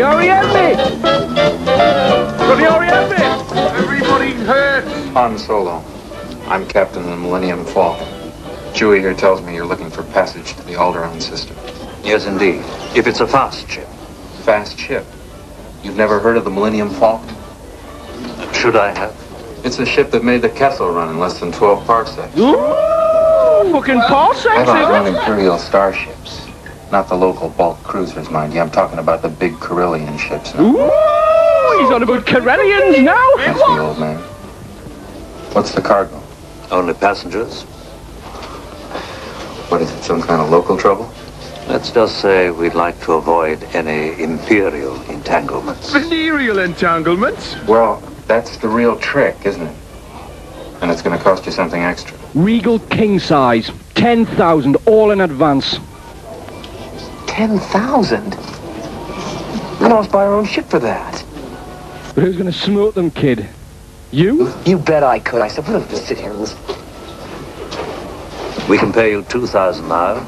the Oriente! From the Oriente! Everybody's hurt! Han Solo. I'm captain of the Millennium Falcon. Chewie here tells me you're looking for passage to the Alderaan system. Yes, indeed. If it's a fast ship. Fast ship? You've never heard of the Millennium Falcon? Should I have? It's the ship that made the Kessel run in less than 12 parsecs. Ooh! Fucking parsecs, I've is outrun it? Imperial starships. Not the local bulk cruisers, mind you. I'm talking about the big Corellian ships now. Ooh! He's on about Corellians now! That's the old man. What's the cargo? Only passengers? What is it, some kind of local trouble? Let's just say we'd like to avoid any imperial entanglements. Venereal entanglements? Well, that's the real trick, isn't it? And it's going to cost you something extra. Regal king size. 10,000 all in advance. 10,000? We can almost buy our own ship for that. But who's going to smoke them, kid? You? You bet I could. I said, we don't have to sit here and listen. We can pay you 2,000 now,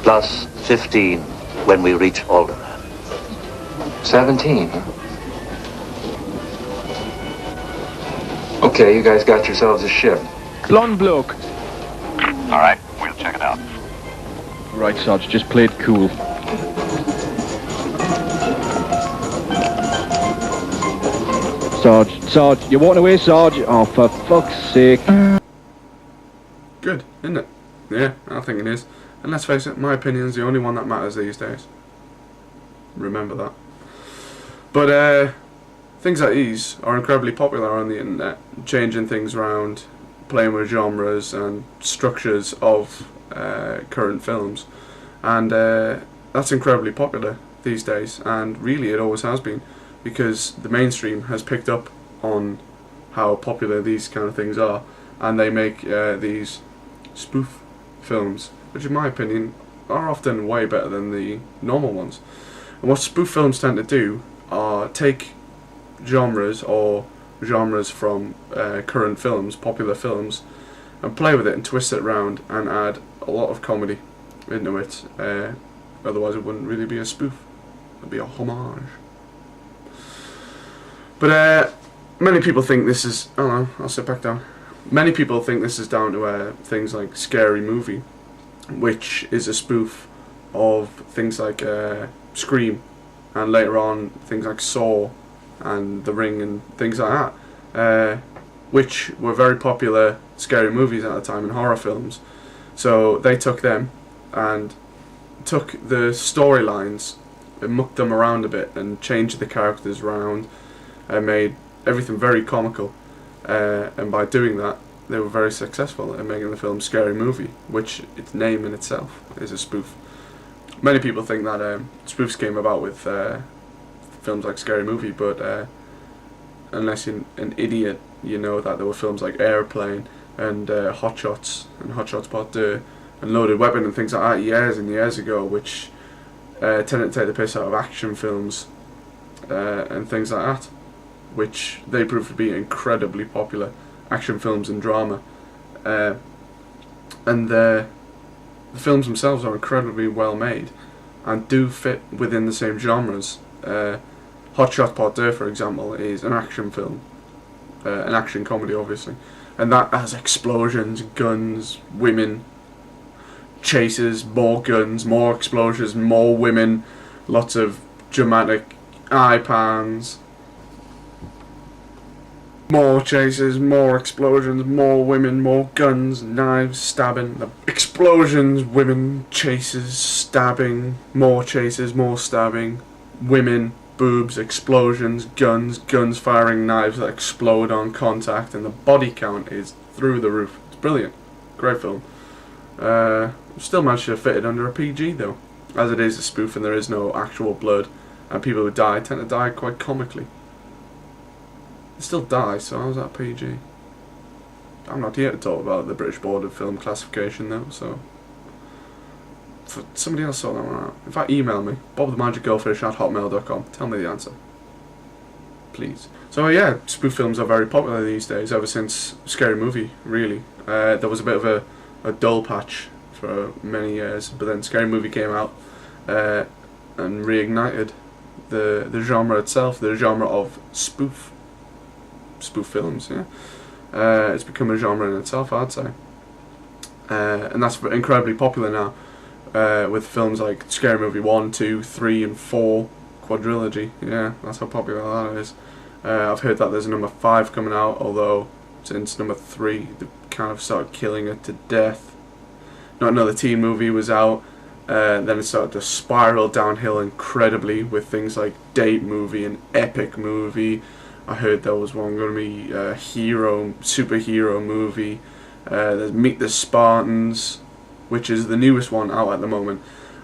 plus 15 when we reach Alderaan. 17, huh? Okay, you guys got yourselves a ship. Blonde bloke. All right, we'll check it out. Right, Sarge, just play it cool. Sarge, you walking away, Sarge? Oh, for fuck's sake. Good, isn't it? Yeah, I think it is. And let's face it, my opinion's the only one that matters these days. Remember that. But, things like these are incredibly popular on the internet. Changing things around, playing with genres and structures of current films. And that's incredibly popular these days. And really it always has been. Because the mainstream has picked up on how popular these kind of things are. And they make these spoof films, which in my opinion are often way better than the normal ones. And what spoof films tend to do are take genres from current films, popular films, and play with it and twist it around and add a lot of comedy into it. Otherwise it wouldn't really be a spoof, it would be a homage. But many people think this is, oh no, I'll sit back down. Many people think this is down to things like Scary Movie, which is a spoof of things like Scream, and later on things like Saw and The Ring and things like that, which were very popular scary movies at the time and horror films. So they took them and took the storylines and mucked them around a bit and changed the characters around and made everything very comical. And by doing that, they were very successful in making the film Scary Movie, which its name in itself is a spoof. Many people think that spoofs came about with films like Scary Movie, but unless you're an idiot, you know that there were films like Airplane and Hot Shots and Hot Shots Part 2 and Loaded Weapon and things like that years and years ago, which tended to take the piss out of action films and things like that, which they proved to be incredibly popular action films and drama. And the films themselves are incredibly well made and do fit within the same genres. Hot Shot Part 2, for example, is an action film, an action comedy obviously, and that has explosions, guns, women, chases, more guns, more explosions, more women, lots of dramatic eye pans, more chases, more explosions, more women, more guns, knives, stabbing, explosions, women, chases, stabbing, more chases, more stabbing, women, boobs, explosions, guns firing, knives that explode on contact, and the body count is through the roof. It's brilliant. Great film. Still managed to fit it under a PG though, as it is a spoof and there is no actual blood, and people who die tend to die quite comically. They still die, so how's that PG? I'm not here to talk about the British Board of Film Classification though, so for somebody else sort that one out. In fact, email me, bobthemagicgoldfish@hotmail.com. Tell me the answer, please. So yeah, spoof films are very popular these days, ever since Scary Movie, really. There was a bit of a dull patch for many years, but then Scary Movie came out and reignited the genre itself, the genre of spoof films. Yeah, it's become a genre in itself, I'd say, and that's incredibly popular now, with films like Scary Movie 1, 2, 3, and 4 quadrilogy. Yeah, that's how popular that is. I've heard that there's a number 5 coming out, although since number 3 they kind of started killing it to death. Not Another Teen Movie was out, then it started to spiral downhill incredibly with things like Date Movie and Epic Movie. I heard there was one going to be a superhero movie. There's Meet the Spartans, which is the newest one out at the moment.